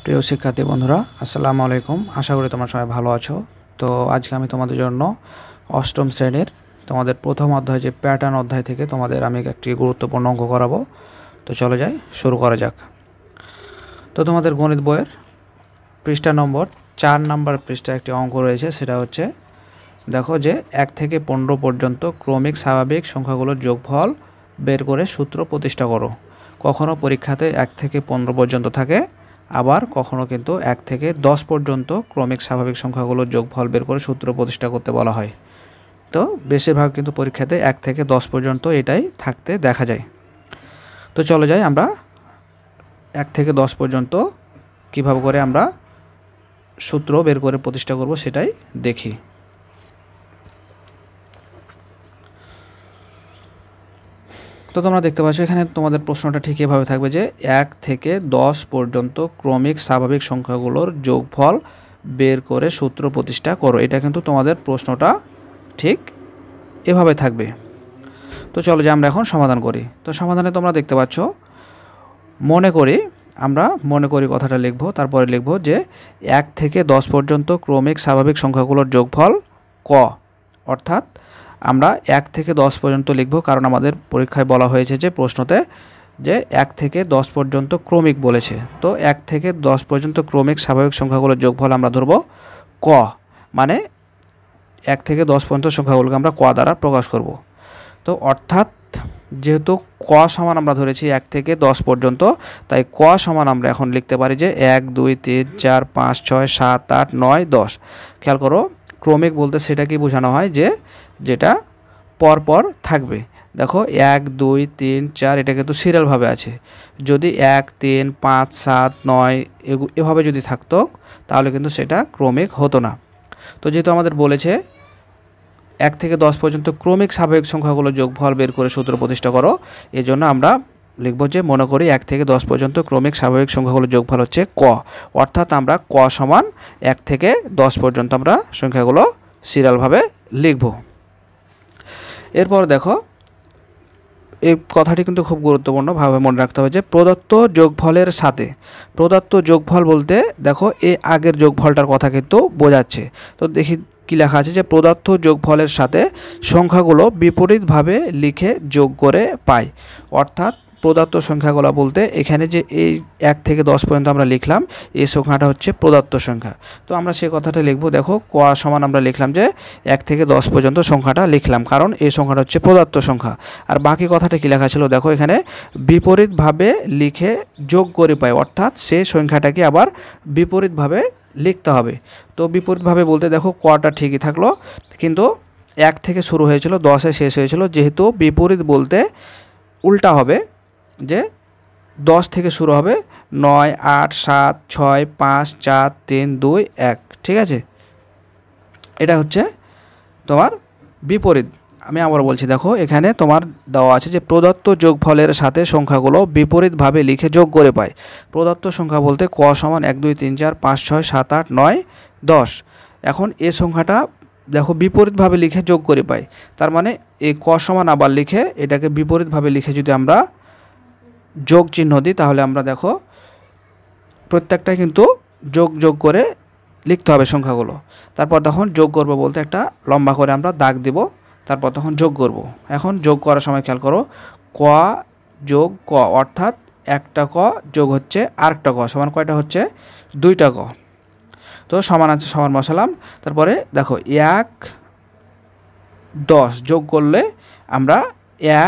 প্রিয় শিক্ষার্থী বন্ধুরা, আসসালামু আলাইকুম। আশা করি তোমরা সবাই ভালো আছো। তো আজকে আমি তোমাদের জন্য অষ্টম শ্রেণীর তোমাদের প্রথম অধ্যায় যে প্যাটার্ন অধ্যায় থেকে তোমাদের আমি একটি গুরুত্বপূর্ণ অঙ্ক করাবো। তো চলে যাই, শুরু করা যাক। তো তোমাদের গণিত বইয়ের পৃষ্ঠা নম্বর 4 নম্বর পৃষ্ঠায় একটি অঙ্ক রয়েছে। সেটা হচ্ছে, দেখো যে 1 থেকে 15 পর্যন্ত ক্রমিক স্বাভাবিক সংখ্যাগুলোর যোগফল বের করে সূত্র প্রতিষ্ঠা করো। কখনো পরীক্ষাতে 1 থেকে 15 পর্যন্ত থাকে, আবার কখনো কিন্তু 1 থেকে 10 পর্যন্ত ক্রমিক স্বাভাবিক সংখ্যাগুলোর যোগফল বের করে সূত্র প্রতিষ্ঠা করতে বলা হয়। তো বেশিরভাগ কিন্তু পরীক্ষাতে 1 থেকে 10 পর্যন্ত এটাই থাকতে দেখা যায়। তো চলে যাই, আমরা 1 থেকে 10 পর্যন্ত কিভাবে করে আমরা সূত্র বের করে প্রতিষ্ঠা করব সেটাই দেখি। তো তোমরা দেখতে পাচ্ছ এখানে তোমাদের প্রশ্নটা ঠিক এভাবে থাকবে যে 1 থেকে 10 পর্যন্ত ক্রমিক স্বাভাবিক সংখ্যাগুলোর যোগফল বের করে সূত্র প্রতিষ্ঠা করো। এটা কিন্তু তোমাদের প্রশ্নটা ঠিক এভাবে থাকবে। তো চলো যে আমরা এখন সমাধান করি। তো সমাধানে তোমরা দেখতে পাচ্ছ, আমরা মনে করি কথাটা লিখব, তারপরে লিখব যে 1 থেকে 10 পর্যন্ত ক্রমিক স্বাভাবিক সংখ্যাগুলোর যোগফল ক, অর্থাৎ আমরা 1 থেকে 10 পর্যন্ত লিখব, কারণ আমাদের পরীক্ষায় বলা হয়েছে যে প্রশ্নতে যে 1 থেকে 10 পর্যন্ত ক্রমিক বলেছে। তো 1 থেকে 10 পর্যন্ত ক্রমিক স্বাভাবিক সংখ্যাগুলোর যোগফল আমরা ধরব ক, মানে 1 থেকে 10 পর্যন্ত সংখ্যাগুলোকে আমরা ক দ্বারা প্রকাশ করব। তো অর্থাৎ যেহেতু ক সমান আমরা ধরেছি 1 থেকে 10 পর্যন্ত, তাই ক সমান আমরা এখন লিখতে পারি যে 1 2 3 4 5 6 7 8 9 10। খেয়াল করো, ক্রমিক বলতে সেটা কি বোঝানো হয় যে যেটা পরপর থাকবে। দেখো 1 2 3 4 এটা কিন্তু সিরিয়ালভাবে আছে। যদি 1 3 5 7 9 এভাবে যদি থাকতো তাহলে কিন্তু সেটা ক্রমিক হতো না। তো যেহেতু আমাদের বলেছে 1 থেকে 10 পর্যন্ত ক্রমিক স্বাভাবিক সংখ্যাগুলোর যোগফল বের করে সূত্র প্রতিষ্ঠা করো, এই জন্য আমরা লিখব যে মনে করি 1 থেকে 10 পর্যন্ত ক্রমিক স্বাভাবিক সংখ্যাগুলোর যোগফল হচ্ছে ক, অর্থাৎ আমরা ক সমান 1 থেকে 10 পর্যন্ত আমরা সংখ্যাগুলো সিরিয়ালভাবে লিখব। এরপর দেখো, এই কথাটি কিন্তু খুব গুরুত্বপূর্ণভাবে মনে রাখতে হবে যে প্রদত্ত যোগফলের সাথে, প্রদত্ত যোগফল বলতে দেখো এই আগের যোগফলটার কথা কিন্তু বোঝাচ্ছে। তো দেখি কি লেখা আছে, যে প্রদত্ত যোগফলের সাথে সংখ্যাগুলো বিপরীতভাবে লিখে যোগ করে পাই। অর্থাৎ প্রদত্ত সংখ্যাগুলো বলতে এখানে যে এই 1 থেকে 10 পর্যন্ত আমরা লিখলাম, এই সংখ্যাটা হচ্ছে প্রদত্ত সংখ্যা। তো আমরা সেই কথাটা লিখব। দেখো ক সমান আমরা লিখলাম যে 1 থেকে 10 পর্যন্ত সংখ্যাটা লিখলাম, কারণ এই সংখ্যাটা হচ্ছে প্রদত্ত সংখ্যা। আর বাকি কথাটা কি লেখা ছিল, দেখো এখানে বিপরীতভাবে লিখে যোগ করে পাই, অর্থাৎ সেই সংখ্যাটাকে আবার বিপরীতভাবে লিখতে হবে। তো বিপরীতভাবে বলতে দেখো কটা ঠিকই থাকলো, কিন্তু 1 থেকে শুরু হয়েছিল 10-এ শেষ হয়েছিল। যেহেতু বিপরীত বলতে উল্টা হবে, যে 10 থেকে শুরু হবে, 9 8 7 6 5 4 3 2 1, ঠিক আছে। এটা হচ্ছে তোমার বিপরীত। আমি আবার বলছি, দেখো এখানে তোমার দেওয়া আছে যে প্রদত্ত যোগফলের সাথে সংখ্যাগুলো বিপরীতভাবে লিখে যোগ করে পায়। প্রদত্ত সংখ্যা বলতে ক সমান 1 2 3 4 5 6 7 8 9 10। এখন এই সংখ্যাটা দেখো বিপরীতভাবে লিখে যোগ করে পাই, তার মানে এই ক সমান আবার লিখে এটাকে বিপরীতভাবে লিখে যদি আমরা যোগ চিহ্ন দিই, তাহলে আমরা দেখো প্রত্যেকটা কিন্তু যোগ করে লিখতে হবে সংখ্যাগুলো। তারপর তখন যোগ করব বলতে একটা লম্বা করে আমরা দাগ দেব, তারপর তখন যোগ করব। এখন যোগ করার সময় খেয়াল করো, ক যোগ ক, অর্থাৎ একটা ক যোগ হচ্ছে আরেকটা ক, সমান কয়টা হচ্ছে 2টা ক। তো সমান আছে সমান বসালাম। তারপরে দেখো 1 10 যোগ করলে আমরা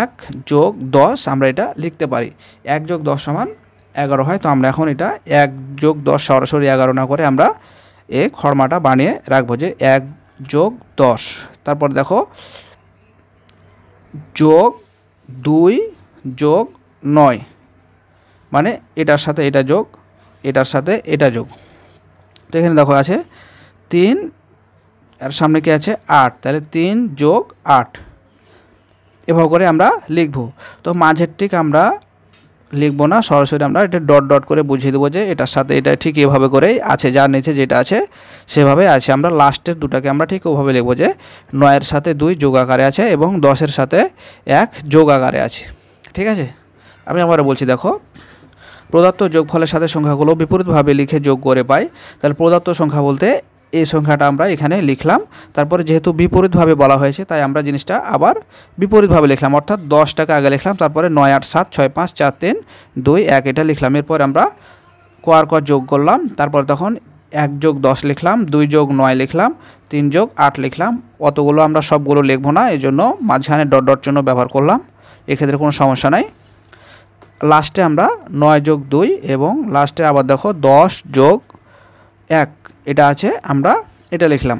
1 যোগ 10 আমরা এটা লিখতে পারি। 1 যোগ 10 সমান 11 হয়। তো আমরা এখন এটা 1 যোগ 10 সরাসরি 11 না করে আমরা এই খড়মাটা বানিয়ে রাখবো যে 1 যোগ 10। তারপর দেখো যোগ 2 যোগ 9, মানে এটার সাথে এটা যোগ, এটার সাথে এটা যোগ। তো এখানে দেখো আছে 3, আর সামনে কি আছে 8, তাহলে 3 যোগ 8, এভাবে করে আমরা লিখব। তো মাঝের ঠিক আমরা লিখবো না, সরাসরি আমরা এটা ডট ডট করে বুঝিয়ে দেবো যে এটার সাথে এটা ঠিক এভাবে করেই আছে, যার নিচে যেটা আছে সেভাবে আছে। আমরা লাস্টের দুটাকে আমরা ঠিক ওভাবে লিখবো যে 9-এর সাথে 2 যোগ আকারে আছে এবং 10-এর সাথে 1 যোগ আকারে আছে, ঠিক আছে। আমি আবার বলছি, দেখো প্রদত্ত যোগফলের সাথে সংখ্যাগুলো বিপরীতভাবে লিখে যোগ করে পাই। তাহলে প্রদত্ত সংখ্যা বলতে এই সংখ্যাটা আমরা এখানে লিখলাম, তারপরে যেহেতু বিপরীতভাবে বলা হয়েছে তাই আমরা জিনিসটা আবার বিপরীতভাবে লিখলাম, অর্থাৎ 10টাকে আগে লিখলাম, তারপরে 9 8 7 6 5 4 3 2 1 এটা লিখলাম। এরপর আমরা ক আর ক যোগ করলাম, তারপর তখন 1 যোগ 10 লিখলাম, 2 যোগ 9 লিখলাম, 3 যোগ 8 লিখলাম। অতগুলো আমরা সবগুলো লিখবো না, এই জন্য মাঝখানে ডট ডট চিহ্ন ব্যবহার করলাম, এক্ষেত্রে কোনো সমস্যা নাই। লাস্টে আমরা 9 যোগ 2 এবং লাস্টে আবার দেখো 10 যোগ 1 এটা আছে, আমরা এটা লিখলাম।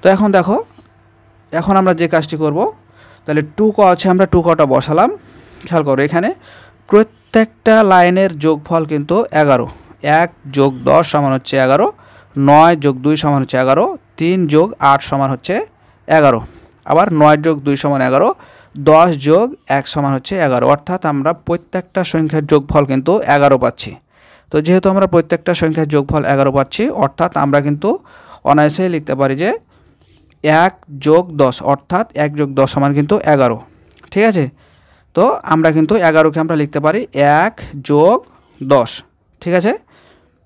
তো এখন দেখো, এখন আমরা যে কাজটি করব, তাহলে 2 ক আছে, আমরা 2 কটা বসালাম। খেয়াল করো এখানে প্রত্যেকটা লাইনের যোগফল কিন্তু 11। 1 যোগ 10 সমান হচ্ছে 11, 9 যোগ 2 সমান হচ্ছে 11, 3 যোগ 8 সমান হচ্ছে 11, আবার 9 যোগ 2 সমান 11, 10 যোগ 1 সমান হচ্ছে 11। অর্থাৎ আমরা প্রত্যেকটা সংখ্যার যোগফল কিন্তু 11 পাচ্ছি। তো যেহেতু আমরা প্রত্যেকটা সংখ্যার যোগফল 11 পাচ্ছি, অর্থাৎ আমরা কিন্তু অনায়াসেই লিখতে পারি যে 1 যোগ 10 অর্থাৎ 1 যোগ 10 সমান কিন্তু 11। ঠিক আছে, তো আমরা কিন্তু 11কে আমরা লিখতে পারি 1 যোগ 10। ঠিক আছে,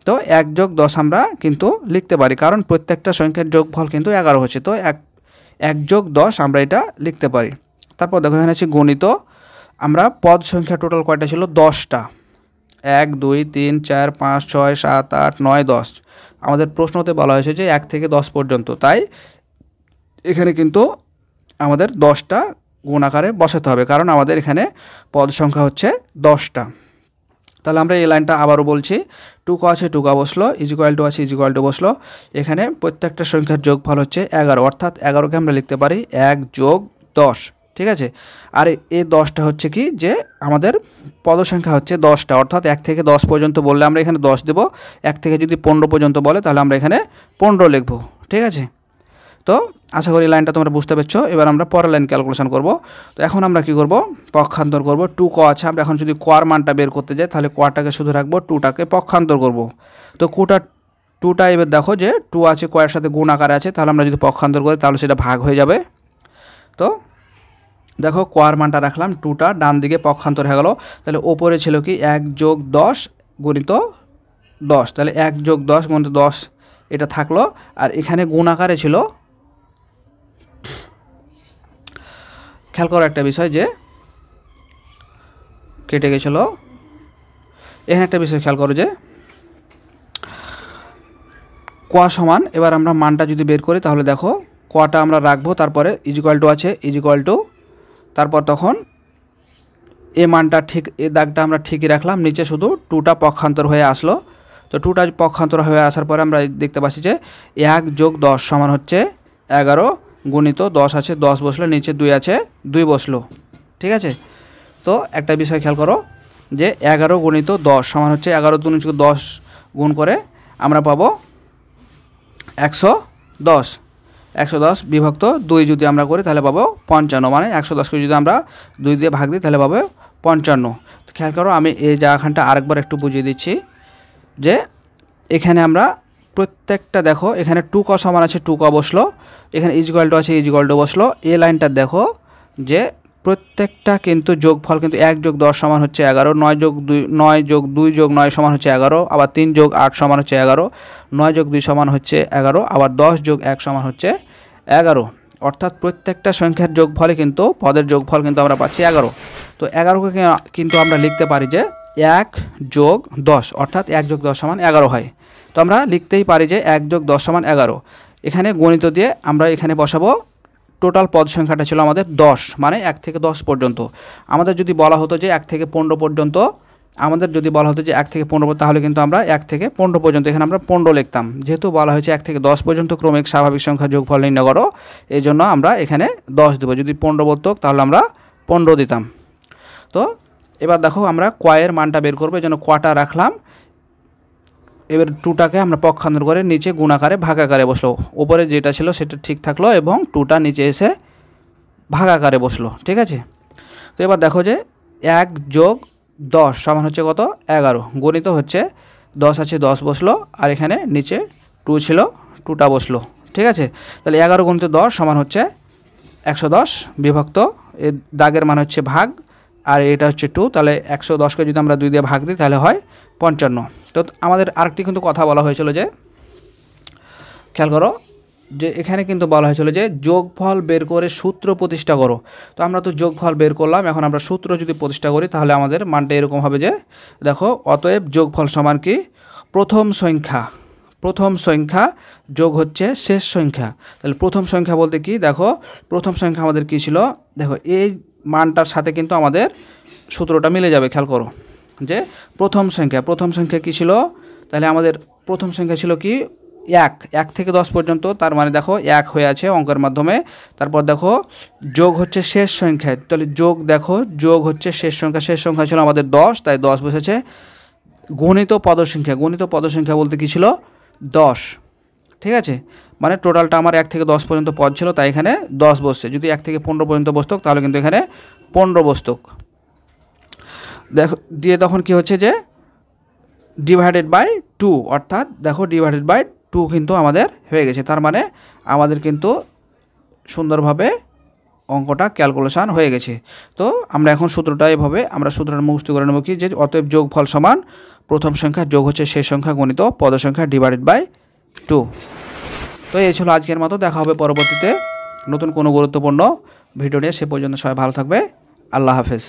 তো 1 যোগ 10 আমরা কিন্তু লিখতে পারি, কারণ প্রত্যেকটা সংখ্যার যোগফল কিন্তু 11 হচ্ছে। তো 1 যোগ 10 আমরা এটা লিখতে পারি। তারপর দেখো এখানে আছে গণিত, আমরা পদ সংখ্যা টোটাল কয়টা ছিল? 10টা। 1 2 3 4 5 6 7 8 9 10। আমাদের প্রশ্নতে বলা হয়েছে যে 1 থেকে 10 পর্যন্ত, তাই এখানে কিন্তু আমাদের 10টা গুণ আকারে বসাতে হবে, কারণ আমাদের এখানে পদ সংখ্যা হচ্ছে 10টা। তাহলে আমরা এই লাইনটা আবারও বলছি, 2 ক আছে 2 কা বসলো, ইজিক্যাল টু আছে ইজিক্যাল টু বসলো। এখানে প্রত্যেকটা সংখ্যার যোগফল হচ্ছে 11, অর্থাৎ 11কে আমরা লিখতে পারি 1 যোগ 10। ঠিক আছে, আর এই 10টা হচ্ছে কি, যে আমাদের পদ সংখ্যা হচ্ছে 10টা, অর্থাৎ 1 থেকে 10 পর্যন্ত বললে আমরা এখানে 10 দেবো, 1 থেকে যদি 15 পর্যন্ত বলে তাহলে আমরা এখানে 15 লিখবো। ঠিক আছে, তো আশা করি লাইনটা তোমরা বুঝতে পারছো। এবার আমরা পরের লাইন ক্যালকুলেশন করব। তো এখন আমরা কি করব? পক্ষান্তর করব। 2 ক আছে, আমরা এখন যদি কোয়ার মানটা বের করতে যাই তাহলে কোয়াটাকে শুধু রাখবো, 2টাকে পক্ষান্তর করব। তো 2টা এবার দেখো যে 2 আছে কোয়ার সাথে গুণ আকারে আছে, তাহলে আমরা যদি পক্ষান্তর করি তাহলে সেটা ভাগ হয়ে যাবে। তো দেখো কোয়ার মানটা রাখলাম, 2টা ডান দিকে পক্ষান্তর হয়ে গেল। তাহলে ওপরে ছিল কি 1 যোগ 10 গুণিত 10, তাহলে 1 যোগ 10 গুণিত 10 এটা থাকলো। আর এখানে গুণ আকারে ছিল, খেয়াল করার একটা বিষয় যে কেটে গেছিল, এখানে একটা বিষয় খেয়াল করো যে কোয়া সমান, এবার আমরা মানটা যদি বের করি তাহলে দেখো কোয়াটা আমরা রাখবো, তারপরে ইজিক্যাল টু আছে ইজিক্যাল টু, তারপর তখন এই মানটা ঠিক, এই দাগটা আমরা ঠিকই রাখলাম, নিচে শুধু 2টা পক্ষান্তর হয়ে আসলো। তো 2টা পক্ষান্তর হয়ে আসার পরে আমরা দেখতে পাচ্ছি যে 1 যোগ 10 সমান হচ্ছে 11 গুণিত 10 আছে 10 বসলো, নিচে 2 আছে 2 বসলো। ঠিক আছে, তো একটা বিষয় খেয়াল করো যে 11 গুণিত 10 সমান হচ্ছে 11 2 নিচে 10 গুণ করে আমরা পাবো 110। 110 বিভক্ত 2 যদি আমরা করি তাহলে পাবো 55, মানে 110কে যদি আমরা 2 দিয়ে ভাগ দিই তাহলে পাবো 55। খেয়াল করো, আমি এই জায়গাখানটা আরেকবার একটু বুঝিয়ে দিচ্ছি যে এখানে আমরা প্রত্যেকটা দেখো, এখানে 2 ক সমান আছে 2 ক বসলো, এখানে ইজিক্যাল টু আছে ইজিক্যাল টু বসলো। এই লাইনটা দেখো যে প্রত্যেকটা কিন্তু যোগফল কিন্তু 1 যোগ 10 সমান হচ্ছে 11, 9 যোগ 2 যোগ 9 সমান হচ্ছে 11, আবার 3 যোগ 8 সমান হচ্ছে 11, 9 যোগ 2 সমান হচ্ছে 11, আবার 10 যোগ 1 সমান হচ্ছে 11। অর্থাৎ প্রত্যেকটা সংখ্যার যোগফলে কিন্তু পদের যোগফল কিন্তু আমরা পাচ্ছি 11। তো 11কে কিন্তু আমরা লিখতে পারি যে 1 যোগ 10, অর্থাৎ 1 যোগ 10 সমান 11 হয়। তো আমরা লিখতেই পারি যে 1 যোগ 10 সমান 11। এখানে গণিত দিয়ে আমরা এখানে বসাবো, টোটাল পদ সংখ্যাটা ছিল আমাদের 10, মানে 1 থেকে 10 পর্যন্ত। আমাদের যদি বলা হতো যে 1 থেকে 15 পর্যন্ত, আমাদের যদি বলা হতো যে 1 থেকে 15, তাহলে কিন্তু আমরা 1 থেকে 15 পর্যন্ত এখানে আমরা 15 লিখতাম। যেহেতু বলা হয়েছে 1 থেকে 10 পর্যন্ত ক্রমিক স্বাভাবিক সংখ্যা যোগফল নির্ণয় করো, এই জন্য আমরা এখানে 10 দেবো। যদি 15 বলতো তাহলে আমরা 15 দিতাম। তো এবার দেখো আমরা কয়ের মানটা বের করবো, এই জন্য কটা রাখলাম। এবার 2টাকে আমরা পক্ষান্তর করে নিচে গুণ আকারে ভাগ আকারে বসলো, উপরে যেটা ছিল সেটা ঠিক থাকলো এবং 2টা নিচে এসে ভাগ আকারে বসলো। ঠিক আছে, তো এবার দেখো যে 1 যোগ 10 সমান হচ্ছে কত? 11 গণিত হচ্ছে 10 আছে 10 বসলো, আর এখানে নিচে 2 ছিল 2টা বসলো। ঠিক আছে, তাহলে 11 গুণিত 10 সমান হচ্ছে 110 বিভক্ত, এর দাগের মান হচ্ছে ভাগ, আর এটা হচ্ছে 2, তাহলে 110কে যদি আমরা 2 দিয়ে ভাগ দিই তাহলে হয় 55। তো আমাদের আরেকটি কিন্তু কথা বলা হয়েছিল যে, খেয়াল করো যে এখানে কিন্তু বলা হয়েছিল যে যোগফল বের করে সূত্র প্রতিষ্ঠা করো। তো আমরা তো যোগফল বের করলাম, এখন আমরা সূত্র যদি প্রতিষ্ঠা করি তাহলে আমাদের মানটা এরকম হবে যে, দেখো অতএব যোগফল সমান কি, প্রথম সংখ্যা যোগ হচ্ছে শেষ সংখ্যা। তাহলে প্রথম সংখ্যা বলতে কি, দেখো প্রথম সংখ্যা আমাদের কী ছিল, দেখো এই মানটার সাথে কিন্তু আমাদের সূত্রটা মিলে যাবে। খেয়াল করো যে প্রথম সংখ্যা কী ছিল, তাহলে আমাদের প্রথম সংখ্যা ছিল কি 1 থেকে 10 পর্যন্ত, তার মানে দেখো 1 হয়ে আছে অঙ্কের মাধ্যমে। তারপর দেখো যোগ হচ্ছে শেষ সংখ্যা, তাহলে যোগ হচ্ছে শেষ সংখ্যা ছিল আমাদের 10, তাই 10 বসেছে। গণিত পদ সংখ্যা বলতে কী ছিল, 10। ঠিক আছে, মানে টোটালটা আমার 1 থেকে 10 পর্যন্ত পদ ছিল, তাই এখানে 10 বসছে। যদি 1 থেকে 15 পর্যন্ত বসতো তাহলে কিন্তু এখানে 15 বসতো। দেখো দিয়ে তখন কি হচ্ছে যে ডিভাইডেড বাই 2, অর্থাৎ দেখো ডিভাইডেড বাই 2 কিন্তু আমাদের হয়ে গেছে। তার মানে আমাদের কিন্তু সুন্দরভাবে অঙ্কটা ক্যালকুলেশন হয়ে গেছে। তো আমরা এখন সূত্রটা এভাবে আমরা সূত্রটা মুখস্থ করে নেব কি, যে অতএব যোগফল সমান প্রথম সংখ্যা যোগ হচ্ছে শেষ সংখ্যা গণিত পদ সংখ্যা ডিভাইডেড বাই 2। তো এই ছিল আজকের মতো, দেখা হবে পরবর্তীতে নতুন কোনো গুরুত্বপূর্ণ ভিডিও নিয়ে। সে পর্যন্ত সবাই ভালো থাকবে, আল্লাহ হাফেজ।